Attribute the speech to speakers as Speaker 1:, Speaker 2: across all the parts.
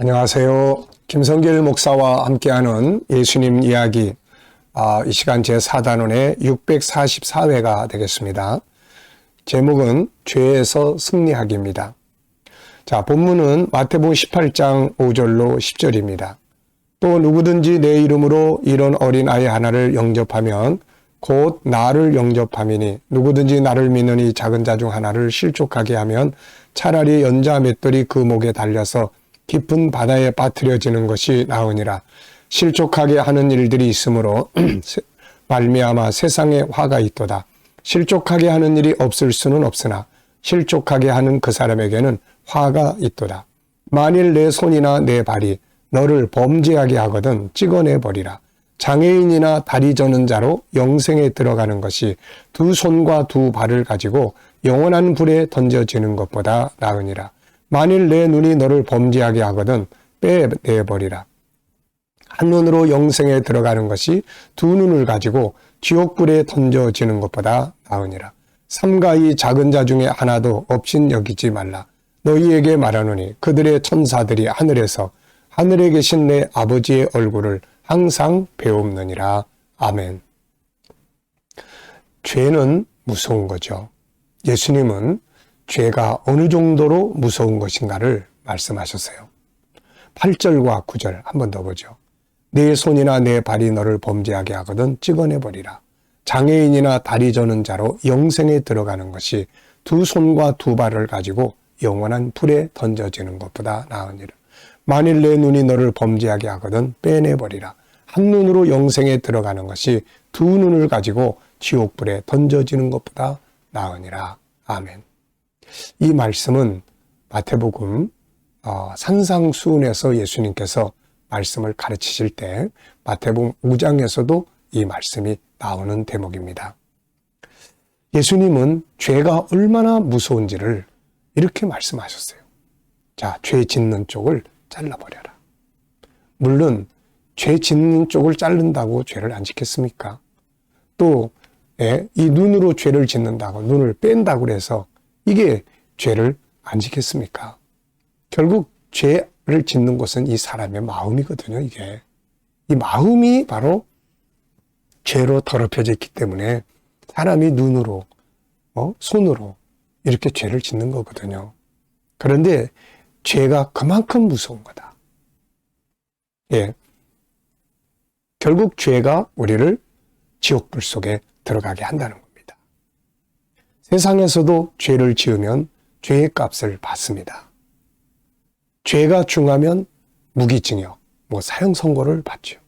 Speaker 1: 안녕하세요. 김성길 목사와 함께하는 예수님 이야기, 이 시간 제4단원의 644회가 되겠습니다. 제목은 죄에서 승리하기입니다. 자, 본문은 마태복음 18장 5절로 10절입니다. 또 누구든지 내 이름으로 이런 어린 아이 하나를 영접하면 곧 나를 영접함이니 누구든지 나를 믿는 이 작은 자 중 하나를 실족하게 하면 차라리 연자 맷돌이 그 목에 달려서 깊은 바다에 빠뜨려지는 것이 나으니라. 실족하게 하는 일들이 있으므로 말미암아 세상에 화가 있도다. 실족하게 하는 일이 없을 수는 없으나 실족하게 하는 그 사람에게는 화가 있도다. 만일 내 손이나 내 발이 너를 범죄하게 하거든 찍어내버리라. 장애인이나 다리 저는 자로 영생에 들어가는 것이 두 손과 두 발을 가지고 영원한 불에 던져지는 것보다 나으니라. 만일 내 눈이 너를 범죄하게 하거든 빼내버리라. 한 눈으로 영생에 들어가는 것이 두 눈을 가지고 지옥불에 던져지는 것보다 나으니라. 삼가이 작은 자 중에 하나도 없인 여기지 말라. 너희에게 말하노니 그들의 천사들이 하늘에서 하늘에 계신 내 아버지의 얼굴을 항상 배움느니라. 아멘. 죄는 무서운 거죠. 예수님은 죄가 어느 정도로 무서운 것인가를 말씀하셨어요. 8절과 9절 한 번 더 보죠. 내 손이나 내 발이 너를 범죄하게 하거든 찍어내버리라. 장애인이나 다리 저는 자로 영생에 들어가는 것이 두 손과 두 발을 가지고 영원한 불에 던져지는 것보다 나으니라. 만일 내 눈이 너를 범죄하게 하거든 빼내버리라. 한 눈으로 영생에 들어가는 것이 두 눈을 가지고 지옥불에 던져지는 것보다 나으니라. 아멘. 이 말씀은 마태복음 산상수훈에서 예수님께서 말씀을 가르치실 때 마태복음 5장에서도 이 말씀이 나오는 대목입니다. 예수님은 죄가 얼마나 무서운지를 이렇게 말씀하셨어요. 자, 죄 짓는 쪽을 잘라버려라. 물론 죄 짓는 쪽을 자른다고 죄를 안 짓겠습니까? 또 이 눈으로 죄를 짓는다고 눈을 뺀다고 해서 이게 죄를 안 짓겠습니까? 결국 죄를 짓는 것은 이 사람의 마음이거든요. 이게 이 마음이 바로 죄로 더럽혀져 있기 때문에 사람이 눈으로 손으로 이렇게 죄를 짓는 거거든요. 그런데 죄가 그만큼 무서운 거다. 예, 결국 죄가 우리를 지옥불 속에 들어가게 한다는 겁니다. 세상에서도 죄를 지으면 죄의 값을 받습니다. 죄가 중하면 무기징역, 사형 선고를 받죠.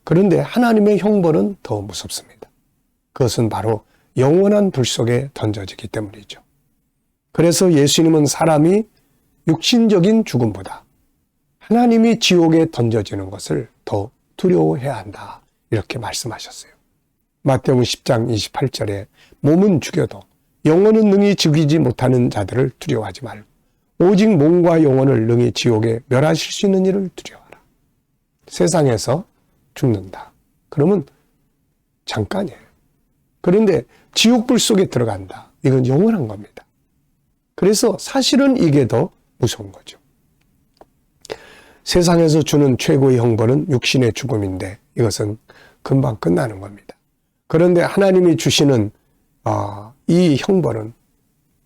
Speaker 1: 그런데 하나님의 형벌은 더 무섭습니다. 그것은 바로 영원한 불 속에 던져지기 때문이죠. 그래서 예수님은 사람이 육신적인 죽음보다 하나님이 지옥에 던져지는 것을 더 두려워해야 한다. 이렇게 말씀하셨어요. 마태복음 10장 28절에 몸은 죽여도 영혼은 능히 죽이지 못하는 자들을 두려워하지 말고 오직 몸과 영혼을 능히 지옥에 멸하실 수 있는 이를 두려워하라. 세상에서 죽는다. 그러면 잠깐이에요. 그런데 지옥불 속에 들어간다. 이건 영원한 겁니다. 그래서 사실은 이게 더 무서운 거죠. 세상에서 주는 최고의 형벌은 육신의 죽음인데 이것은 금방 끝나는 겁니다. 그런데 하나님이 주시는 이 형벌은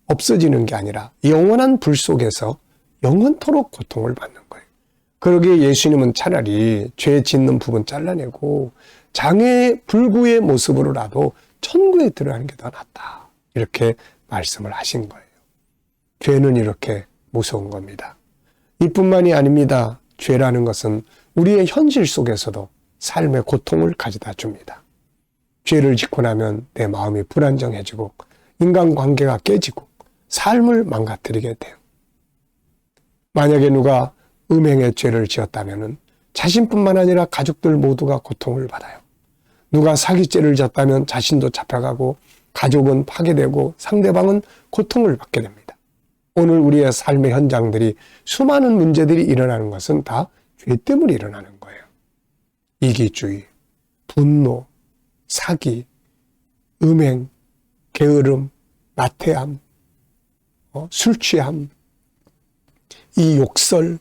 Speaker 1: 없어지는 게 아니라 영원한 불 속에서 영원토록 고통을 받는 거예요. 그러기에 예수님은 차라리 죄 짓는 부분 잘라내고 장애 불구의 모습으로라도 천국에 들어가는 게 더 낫다. 이렇게 말씀을 하신 거예요. 죄는 이렇게 무서운 겁니다. 이뿐만이 아닙니다. 죄라는 것은 우리의 현실 속에서도 삶의 고통을 가져다 줍니다. 죄를 짓고 나면 내 마음이 불안정해지고 인간관계가 깨지고 삶을 망가뜨리게 돼요. 만약에 누가 음행의 죄를 지었다면 자신뿐만 아니라 가족들 모두가 고통을 받아요. 누가 사기죄를 졌다면 자신도 잡혀가고 가족은 파괴되고 상대방은 고통을 받게 됩니다. 오늘 우리의 삶의 현장들이 수많은 문제들이 일어나는 것은 다 죄 때문에 일어나는 거예요. 이기주의, 분노, 사기, 음행, 게으름, 나태함, 술 취함, 이 욕설,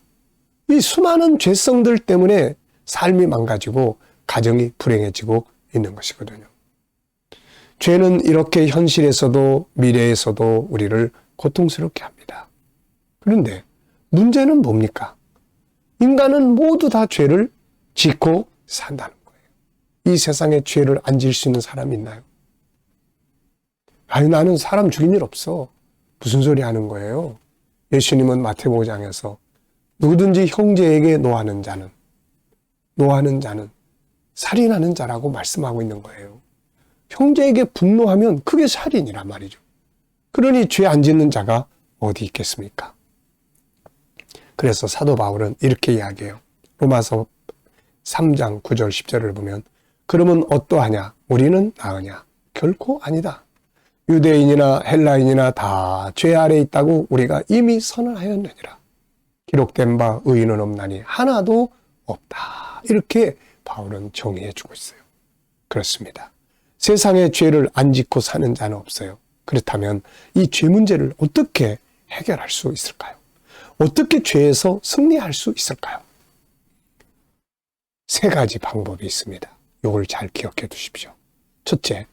Speaker 1: 이 수많은 죄성들 때문에 삶이 망가지고 가정이 불행해지고 있는 것이거든요. 죄는 이렇게 현실에서도 미래에서도 우리를 고통스럽게 합니다. 그런데 문제는 뭡니까? 인간은 모두 다 죄를 짓고 산다는 거예요. 이 세상에 죄를 안 질 수 있는 사람이 있나요? 아니, 나는 사람 죽인 일 없어. 무슨 소리 하는 거예요? 예수님은 마태복음 5장에서 누구든지 형제에게 노하는 자는 살인하는 자라고 말씀하고 있는 거예요. 형제에게 분노하면 그게 살인이란 말이죠. 그러니 죄 안 짓는 자가 어디 있겠습니까? 그래서 사도 바울은 이렇게 이야기해요. 로마서 3장 9절 10절을 보면 그러면 어떠하냐? 우리는 나으냐? 결코 아니다. 유대인이나 헬라인이나 다 죄 아래 있다고 우리가 이미 선언하였느니라. 기록된 바 의인은 없나니 하나도 없다. 이렇게 바울은 정의해 주고 있어요. 그렇습니다. 세상에 죄를 안 짓고 사는 자는 없어요. 그렇다면 이 죄 문제를 어떻게 해결할 수 있을까요? 어떻게 죄에서 승리할 수 있을까요? 세 가지 방법이 있습니다. 이걸 잘 기억해 두십시오. 첫째,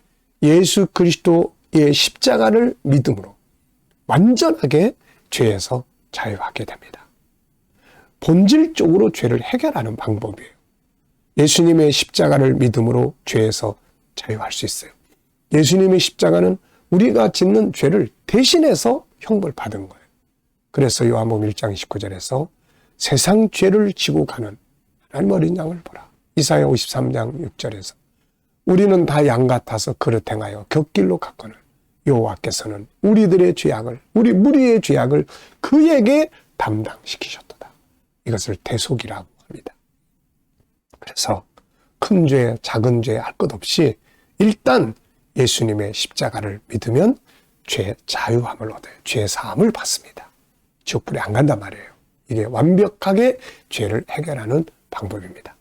Speaker 1: 예수 그리스도의 십자가를 믿음으로 완전하게 죄에서 자유하게 됩니다. 본질적으로 죄를 해결하는 방법이에요. 예수님의 십자가를 믿음으로 죄에서 자유할 수 있어요. 예수님의 십자가는 우리가 짓는 죄를 대신해서 형벌받은 거예요. 그래서 요한복음 1장 29절에서 세상 죄를 지고 가는 하나님 어린 양을 보라. 이사야 53장 6절에서 우리는 다 양 같아서 그릇 행하여 곁길로 갔거늘 여호와께서는 우리들의 죄악을 우리 무리의 죄악을 그에게 담당시키셨도다. 이것을 대속이라고 합니다. 그래서 큰 죄, 작은 죄 할 것 없이 일단 예수님의 십자가를 믿으면 죄 자유함을 얻어요. 죄 사함을 받습니다. 지옥불에 안 간단 말이에요. 이게 완벽하게 죄를 해결하는 방법입니다.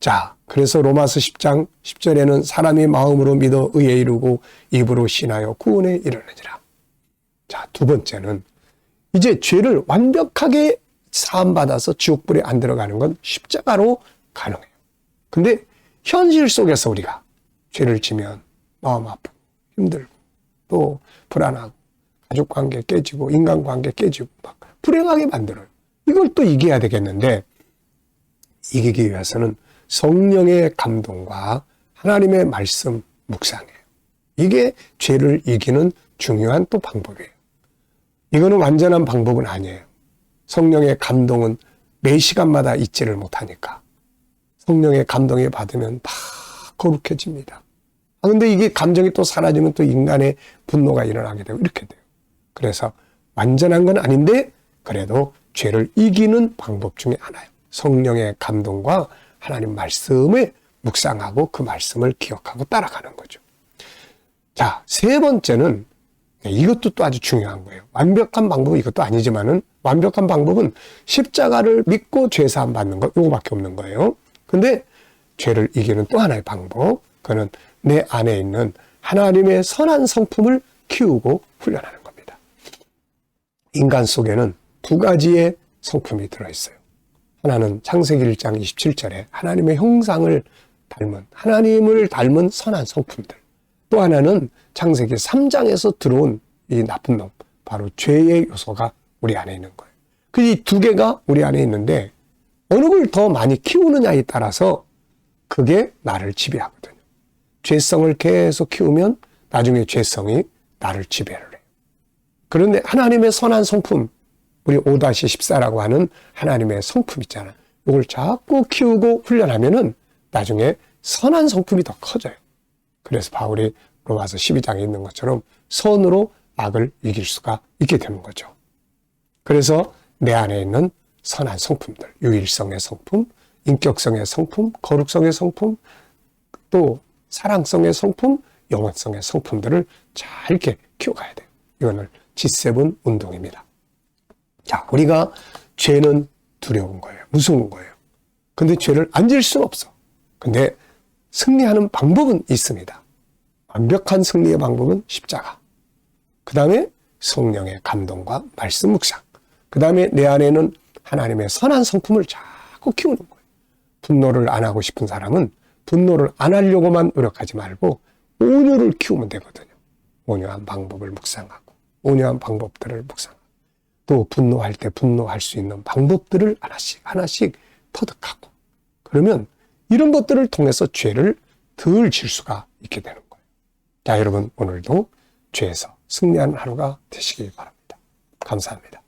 Speaker 1: 자, 그래서 로마서 10장 10절에는 사람이 마음으로 믿어 의에 이르고 입으로 신하여 구원에 이르느니라. 자, 두 번째는 이제 죄를 완벽하게 사함받아서 지옥불에 안 들어가는 건 십자가로 가능해요. 근데 현실 속에서 우리가 죄를 지면 마음 아프고 힘들고 또 불안하고 가족관계 깨지고 인간관계 깨지고 막 불행하게 만들어요. 이걸 또 이겨야 되겠는데 이기기 위해서는 성령의 감동과 하나님의 말씀 묵상이에요. 이게 죄를 이기는 중요한 또 방법이에요. 이거는 완전한 방법은 아니에요. 성령의 감동은 매 시간마다 잊지를 못하니까 성령의 감동을 받으면 다 거룩해집니다. 근데 이게 감정이 또 사라지면 또 인간의 분노가 일어나게 되고 이렇게 돼요. 그래서 완전한 건 아닌데 그래도 죄를 이기는 방법 중에 하나예요. 성령의 감동과 하나님 말씀을 묵상하고 그 말씀을 기억하고 따라가는 거죠. 자, 세 번째는 이것도 또 아주 중요한 거예요. 완벽한 방법은 이것도 아니지만은 완벽한 방법은 십자가를 믿고 죄사함 받는 것 이거밖에 없는 거예요. 근데 죄를 이기는 또 하나의 방법, 그거는 내 안에 있는 하나님의 선한 성품을 키우고 훈련하는 겁니다. 인간 속에는 두 가지의 성품이 들어있어요. 하나는 창세기 1장 27절에 하나님의 형상을 닮은 하나님을 닮은 선한 성품들. 또 하나는 창세기 3장에서 들어온 이 나쁜 놈, 바로 죄의 요소가 우리 안에 있는 거예요. 그 이 두 개가 우리 안에 있는데 어느 걸 더 많이 키우느냐에 따라서 그게 나를 지배하거든요. 죄성을 계속 키우면 나중에 죄성이 나를 지배를 해요. 그런데 하나님의 선한 성품, 우리 5-14라고 하는 하나님의 성품 있잖아요. 이걸 자꾸 키우고 훈련하면은 나중에 선한 성품이 더 커져요. 그래서 바울이 로마서 12장에 있는 것처럼 선으로 악을 이길 수가 있게 되는 거죠. 그래서 내 안에 있는 선한 성품들, 유일성의 성품, 인격성의 성품, 거룩성의 성품, 또 사랑성의 성품, 영원성의 성품들을 잘 이렇게 키워가야 돼요. 이거는 G7 운동입니다. 자, 우리가 죄는 두려운 거예요. 무서운 거예요. 근데 죄를 안 질 수는 없어. 근데 승리하는 방법은 있습니다. 완벽한 승리의 방법은 십자가. 그 다음에 성령의 감동과 말씀 묵상. 그 다음에 내 안에는 하나님의 선한 성품을 자꾸 키우는 거예요. 분노를 안 하고 싶은 사람은 분노를 안 하려고만 노력하지 말고 온유를 키우면 되거든요. 온유한 방법을 묵상하고 온유한 방법들을 묵상하고 또 분노할 때 분노할 수 있는 방법들을 하나씩 터득하고 그러면 이런 것들을 통해서 죄를 덜 질 수가 있게 되는 거예요. 자, 여러분 오늘도 죄에서 승리하는 하루가 되시길 바랍니다. 감사합니다.